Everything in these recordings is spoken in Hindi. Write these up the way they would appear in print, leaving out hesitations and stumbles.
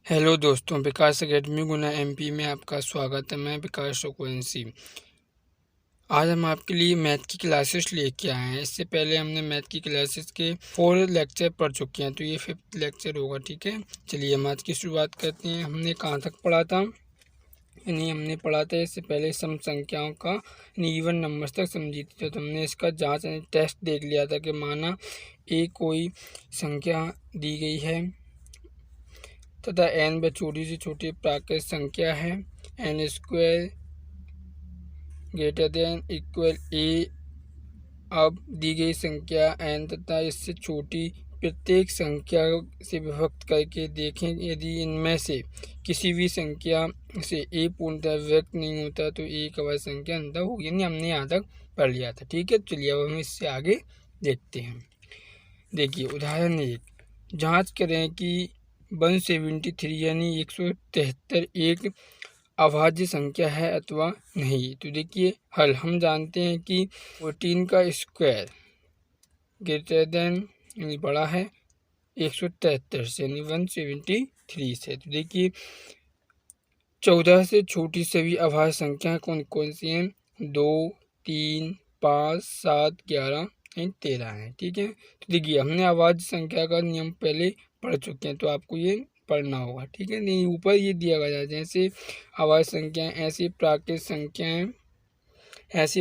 हेलो दोस्तों, विकास अकेडमी गुना एमपी में आपका स्वागत है। मैं विकास सोकोंसी। आज हम आपके लिए मैथ की क्लासेस लेके आए हैं। इससे पहले हमने मैथ की क्लासेस के 4 लेक्चर पढ़ चुके हैं, तो ये 5th लेक्चर होगा। ठीक है, चलिए हम आज की शुरुआत करते हैं। हमने कहाँ तक पढ़ा था? हमने पढ़ा था इससे पहले सम संख्याओं का इवन नंबर्स तक समझी थी। तो हमने इसका जाँच टेस्ट देख लिया था कि माना एक कोई संख्या दी गई है तथा n व छोटी से छोटी प्राकृत संख्या है, n square greater than equal a। अब दी गई संख्या n तथा इससे छोटी प्रत्येक संख्या से विभक्त करके देखें, यदि इनमें से किसी भी संख्या से a पूर्णतः व्यक्त नहीं होता तो एक अवयव संख्या अंतर होगी। यानी हमने यहाँ तक पढ़ लिया था। ठीक है, चलिए अब हम इससे आगे देखते हैं। देखिए उदाहरण 1, जांच करें कि 173 यानी 173 एक अभाज्य संख्या है अथवा नहीं। तो देखिए हल, हम जानते हैं कि 14 का स्क्वायर ग्रेटर देन यानी बड़ा है 173 से, यानी 173 से। तो देखिए 14 से छोटी सभी अभाज्य संख्याएं कौन कौन सी हैं? 2, 3, 5, 7, 11 13 है। ठीक है, तो देखिए हमने अभाज्य संख्या का नियम पहले पढ़ चुके हैं, तो आपको ये पढ़ना होगा। ठीक है, नहीं ऊपर ये दिया गया है जैसे अभाज्य संख्याएं ऐसी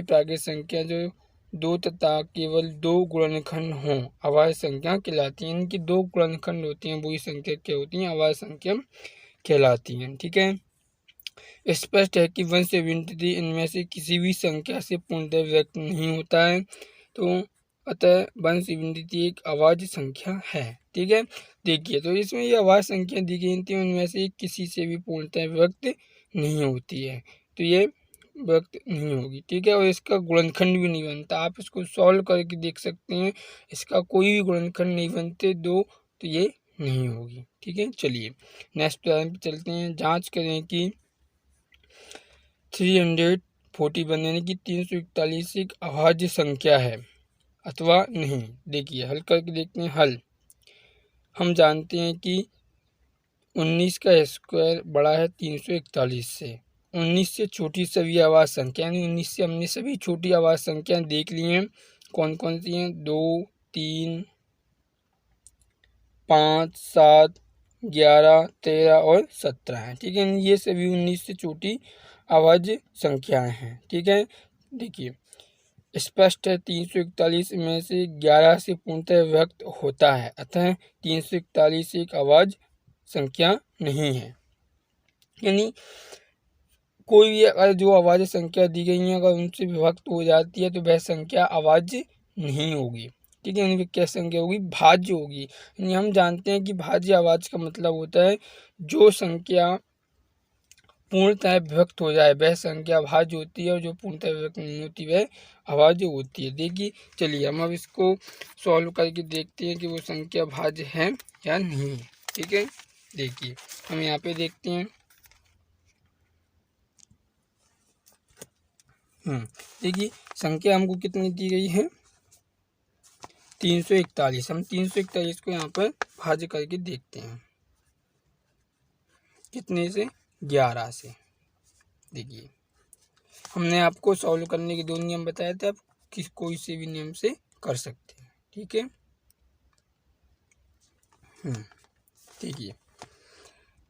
प्राकृत संख्या जो 2 तथा केवल 2 गुणनखंड हों अभाज्य संख्या कहलाती हैं। इनकी 2 गुणनखंड होती हैं, वही संख्या क्या होती हैं? अभाज्य संख्या कहलाती हैं। ठीक है, स्पष्ट है कि 173 इनमें से किसी भी संख्या से पूर्णतः व्यक्त नहीं होता है, तो अतः 173 एक अभाज्य संख्या है। ठीक है, देखिए तो इसमें ये अभाज्य संख्या दी गई थी, उनमें से किसी से भी पूर्णतः व्यक्त नहीं होती है, तो ये व्यक्त नहीं होगी। ठीक है, और इसका गुणनखंड भी नहीं बनता। आप इसको सॉल्व करके देख सकते हैं, इसका कोई भी गुणनखंड नहीं बनते दो, तो ये नहीं होगी। ठीक है, चलिए नेक्स्ट उदाहरण पे चलते हैं। जांच करें कि 341 यानी कि 341 एक अभाज्य संख्या है अथवा नहीं। देखिए हल करके देखते हैं। हल, हम जानते हैं कि 19 का स्क्वायर बड़ा है 341 से। 19 से छोटी सभी अभाज्य संख्या, यानी 19 से हमने सभी छोटी अभाज्य संख्या देख ली हैं। कौन कौन सी हैं? 2, 3, 5, 7, 11, 13 और 17 हैं। ठीक है, ये सभी 19 से छोटी अभाज्य संख्याएं हैं। ठीक है, देखिए स्पष्ट है 341 में से 11 से पूर्णतः व्यक्त होता है, अतः 341 एक अभाज्य संख्या नहीं है। यानी कोई भी अगर जो अभाज्य संख्या दी गई है अगर उनसे विभक्त हो जाती है तो वह संख्या अभाज्य नहीं होगी। ठीक है, यानी क्या संख्या होगी? भाज्य होगी। यानी हम जानते हैं कि भाज्य अभाज्य का मतलब होता है जो संख्या पूर्णतः विभक्त हो जाए वह संख्या भाज्य होती है, और जो पूर्णतः विभक्त नहीं होती वह अभाज्य होती है। देखिए चलिए हम अब इसको सॉल्व करके देखते हैं कि वो संख्या भाज्य है या नहीं। ठीक है, देखिए हम यहाँ पे देखते हैं। देखिए संख्या हमको कितनी दी गई है? 341। हम 341 को यहाँ पर भाज्य करके देखते हैं। कितने से? 11 से। देखिए हमने आपको सॉल्व करने के 2 नियम बताए थे, आप कोई से भी नियम से कर सकते हैं। ठीक है, देखिए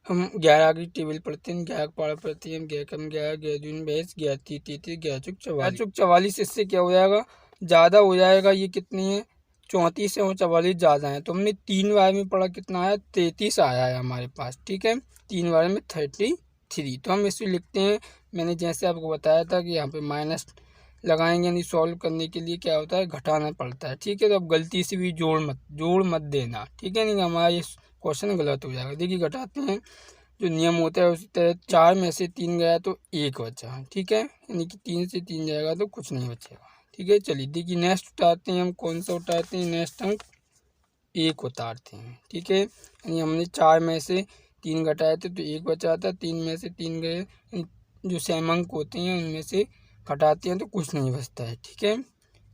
हम 11 की टेबल पढ़ते हैं। 11 पारा पढ़ते हैं। 11 कम 11, 11 दूनी 22, 11 तीन 33, 11 चौक 44। इससे क्या हो जाएगा? ज़्यादा हो जाएगा। ये कितनी है? 34 है और 44 ज़्यादा है, तो हमने 3 बार में पढ़ा, कितना आया? 33 आया है हमारे पास। ठीक है, 3 बार में 33। तो हम इसे लिखते हैं, मैंने जैसे आपको बताया था कि यहाँ पे माइनस लगाएंगे, यानी सॉल्व करने के लिए क्या होता है? घटाना पड़ता है। ठीक है, तो अब गलती से भी जोड़ मत देना। ठीक है, नहीं हमारा ये क्वेश्चन गलत हो जाएगा। देखिए घटाते हैं, जो नियम होता है उस तरह 4 में से 3 गया तो 1 बचा। ठीक है, यानी कि 3 से 3 जाएगा तो कुछ नहीं बचेगा। ठीक है, चलिए देखिए नेक्स्ट उतारते हैं। हम कौन सा उतारते हैं? नेक्स्ट हम 1 उतारते हैं। ठीक है, यानी हमने 4 में से 3 घटाए थे तो 1 बचा था। 3 में से 3 गए, जो सेम अंक होते हैं उनमें से घटाते हैं तो कुछ नहीं बचता है। ठीक है,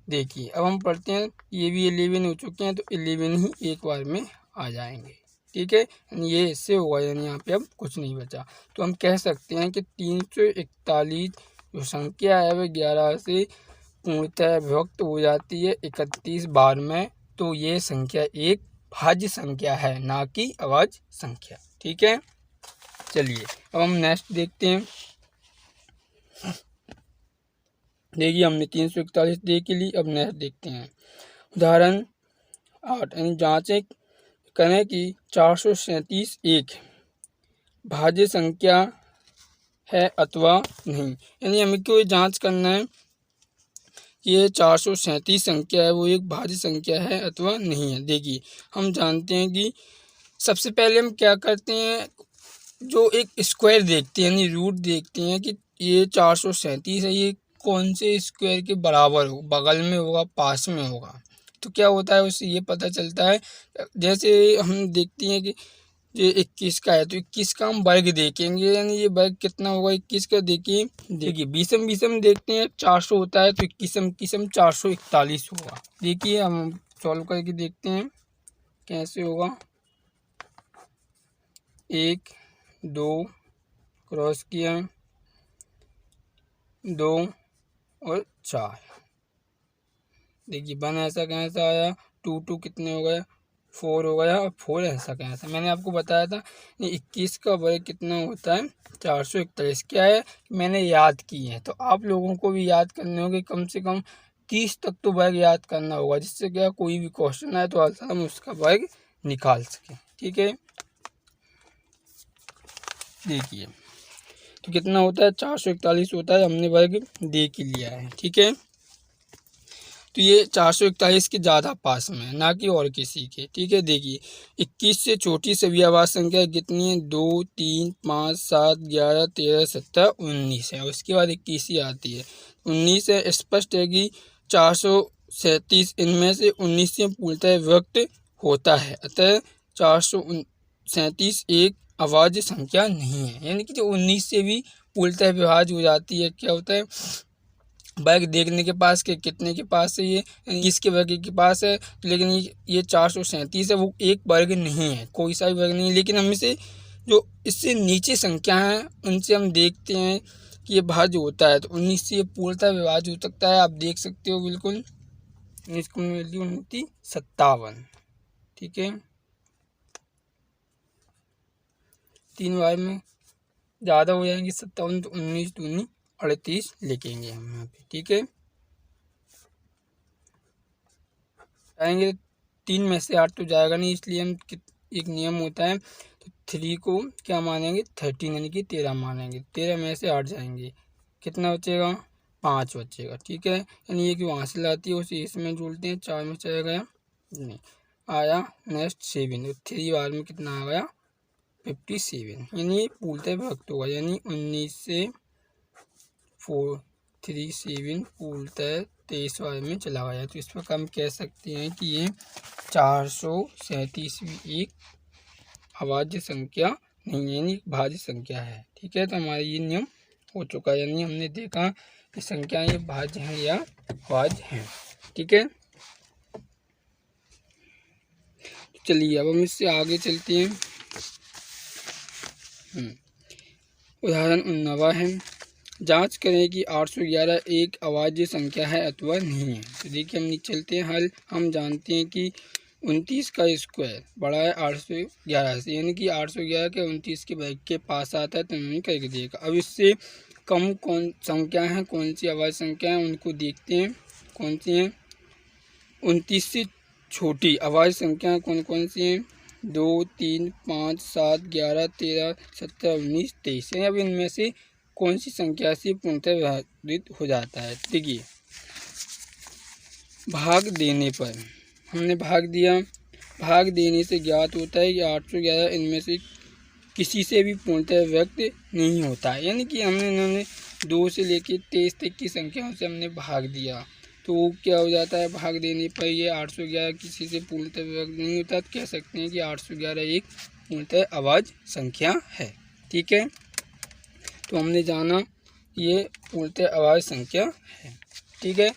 देखिए अब हम पढ़ते हैं। ये भी 11 हो चुके हैं, तो 11 ही एक बार में आ जाएंगे। ठीक है, ये इससे होगा, यानी यहाँ पे अब कुछ नहीं बचा। तो हम कह सकते हैं कि 341 जो संख्या है वह 11 से पूर्णतः विभक्त हो जाती है 31 बार में। तो ये संख्या एक भाज्य संख्या है, ना कि अभाज्य संख्या। ठीक है, चलिए अब हम नेक्स्ट देखते हैं। देखिए हमने 341 देख ली, अब नेक्स्ट देखते हैं। उदाहरण 8, यानी जांचें करें कि 437 एक भाज्य संख्या है अथवा नहीं। यानी हमें क्यों जांच करना है कि ये 437 संख्या है वो एक भाज्य संख्या है अथवा नहीं है। देखिए हम जानते हैं कि सबसे पहले हम क्या करते हैं, जो एक स्क्वायर देखते हैं, यानी रूट देखते हैं कि ये 437 है, ये कौन से स्क्वायर के बराबर हो, बगल में होगा, पास में होगा। तो क्या होता है उससे ये पता चलता है, जैसे हम देखते हैं कि ये 21 का है तो 21 का हम वर्ग देखेंगे, यानी ये वर्ग कितना होगा 21 का। देखिए बीसम देखते हैं, 400 होता है तो 21 441 होगा। देखिए हम सॉल्व करके देखते हैं कैसे होगा। 1 2 क्रॉस किया, 2 और 4। देखिए 1 ऐसा कैसा आया, 2 कितने हो गए, 4 हो गया, और 4 ऐसा कैसा। मैंने आपको बताया था 21 का वर्ग कितना होता है 441। क्या है मैंने याद की है, तो आप लोगों को भी याद करने होंगे, कम से कम 30 तक तो वर्ग याद करना होगा, जिससे क्या कोई भी क्वेश्चन आए तो हम उसका वर्ग निकाल सकें। ठीक है, देखिए तो कितना होता है 441 होता है, हमने वर्ग देख ही लिया है। ठीक है, तो ये 441 के ज़्यादा पास में है, ना कि और किसी के। ठीक है, देखिए 21 से छोटी सभी अभाज्य संख्या कितनी है, 2 3 5 7 11 13 17 19 है, उसके बाद 21 ही आती है। 19 है, स्पष्ट है कि 437 इनमें से 19 से पूर्णतः विभक्त होता है, अतः 437 एक अभाज्य संख्या नहीं है। यानी कि जो 19 से भी पूर्णतः विभाज्य हो जाती है, क्या होता है वर्ग देखने के पास के कितने के पास है, ये 21 के वर्ग के पास है, लेकिन ये 437 है, वो एक वर्ग नहीं है, कोई सा भी वर्ग नहीं है। लेकिन हम इसे जो इससे नीचे संख्या हैं उनसे हम देखते हैं कि ये भाज्य होता है, तो 19 से ये पूर्णतः विभाज्य हो सकता है। आप देख सकते हो बिल्कुल, इसको वैल्यू होती 57। ठीक है, 3 बार में ज़्यादा हो जाएंगे 57, तो 19 दूनी 38 लिखेंगे हम यहाँ पे। ठीक है, आएंगे 3 में से 8 तो जाएगा नहीं, इसलिए हम एक नियम होता है, तो 3 को क्या मानेंगे 13, यानी कि 13 मानेंगे। 13 में से 8 जाएंगे, कितना बचेगा 5 बचेगा। ठीक है, यानी ये कि वहाँ से लाती है उसे इसमें जोड़ते हैं, 4 में चला गया नहीं आया। नेक्स्ट 7, तो 3 बार में कितना आ गया 57, यानी पूर्णतः विभक्त होगा, यानी 19 से 437 पूर्णतः 23 बार में चला गया। तो इस प्रकार हम कह सकते हैं कि ये 437 भी एक अभाज्य संख्या नहीं है, यानी भाज्य संख्या है। ठीक है, तो हमारा ये नियम हो चुका है, यानी हमने देखा कि संख्याएं ये भाज्य हैं या अभाज्य हैं। ठीक है, तो चलिए अब हम इससे आगे चलते हैं। उदाहरण 19 है, जांच करें कि 811 एक अभाज्य संख्या है अथवा नहीं है। तो देखिए हम नीचे चलते हैं। हल हम जानते हैं कि 29 का स्क्वायर बड़ा है 811 से, यानी कि 811 के 29 के वर्ग के पास आता है, तो हमने करके देखा। अब इससे कम कौन संख्या है, कौन सी अभाज्य संख्या है उनको देखते हैं, कौन सी हैं। 29 से छोटी अभाज्य संख्या कौन कौन सी हैं, 2 3 5 7 11 13 17 19 23 है। अब इनमें से कौन सी संख्या से पूर्णतः विभाजित हो जाता है। देखिए भाग देने पर हमने भाग दिया, भाग देने से ज्ञात होता है कि 811 इनमें से किसी से भी पूर्णतः व्यक्त नहीं होता है। यानी कि इन्होंने 2 से लेकर 23 तक की संख्याओं से हमने भाग दिया, तो क्या हो जाता है भाग देने पर ये 811 किसी से पूर्णतः व्यक्त नहीं होता, तो कह सकते हैं कि 811 एक पूर्णतः अभाज्य संख्या है। ठीक है, तो हमने जाना ये पूर्णतः अभाज्य संख्या है। ठीक है,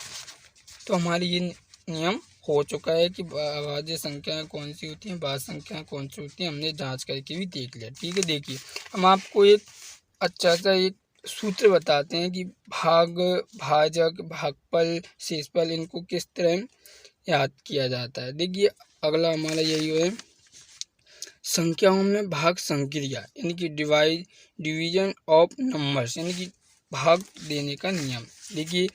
तो हमारी ये नियम हो चुका है कि अभाज्य संख्याएं कौन सी होती हैं, भाज्य संख्याएं कौन सी होती हैं, हमने जांच करके भी देख लिया। ठीक है, देखिए हम आपको एक अच्छा सा एक सूत्र बताते हैं कि भाग, भाजक, भागफल, शेषफल इनको किस तरह याद किया जाता है। देखिए अगला हमारा यही है, संख्याओं में भाग संक्रिया यानी कि डिवीजन ऑफ नंबर्स यानी कि भाग देने का नियम। देखिए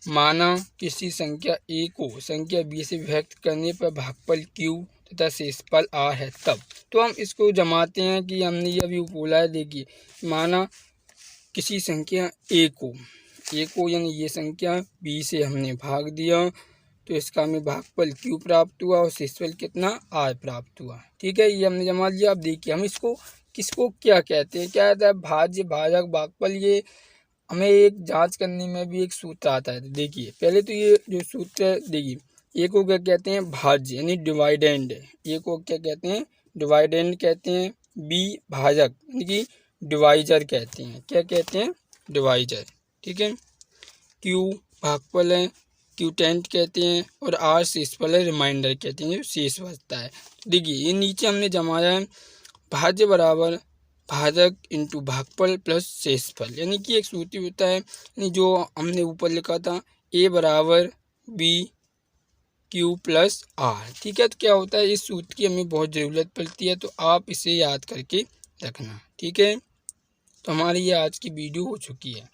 माना किसी संख्या ए को संख्या बी से विभक्त करने पर भागफल क्यू तथा शेषफल आर है तब। तो हम इसको जमाते हैं कि हमने ये अभी बोला है। देखिए माना किसी संख्या ए को यानी ये संख्या बी से हमने भाग दिया तो इसका हमें भागफल क्यू प्राप्त हुआ और शेषफल कितना आर प्राप्त हुआ। ठीक है, ये हमने जमा लिया। अब देखिए हम इसको किसको क्या कहते हैं, क्या कहता है, भाज्य, भाजक, भागफल। ये हमें एक जांच करने में भी एक सूत्र आता है। देखिए पहले तो ये जो सूत्र है, देखिए ए को क्या कहते हैं, भाज्य यानी डिवाइडेंड। ए को क्या कहते हैं, डिवाइडेंड कहते हैं। बी भाजक यानी कि डिवाइजर कहते हैं। क्या कहते हैं, डिवाइजर। ठीक है, क्यू भागफल है, क्यूटेंट कहते हैं, और आर शेषफल है, रिमाइंडर कहते हैं, जो शेष बचता है। देखिए ये नीचे हमने जमाया है, भाज्य बराबर भाजक इंटू भागफल प्लस शेषफल, यानी कि एक सूत्र होता है, यानी जो हमने ऊपर लिखा था ए बराबर बी क्यू प्लस आर। ठीक है, तो क्या होता है, इस सूत्र की हमें बहुत ज़रूरत पड़ती है, तो आप इसे याद करके रखना। ठीक है, तो हमारी ये आज की वीडियो हो चुकी है।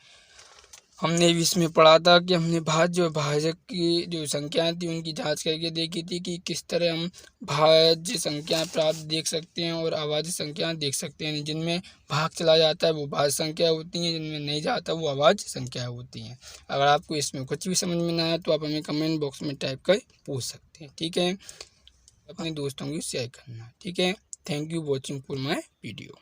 हमने भी इसमें पढ़ा था कि हमने भाज्य और भाजक की जो संख्याएं थी उनकी जांच करके देखी थी कि किस तरह हम भाज्य संख्याएं प्राप्त देख सकते हैं और अभाज्य संख्याएं देख सकते हैं। जिनमें भाग चला जाता है वो भाज्य संख्या होती हैं, जिनमें नहीं जाता वो अभाज्य संख्याएं होती हैं। अगर आपको इसमें कुछ भी समझ में ना आया तो आप हमें कमेंट बॉक्स में टाइप कर पूछ सकते हैं। ठीक है, अपने दोस्तों को शेयर करना। ठीक है, thank you watching for my video.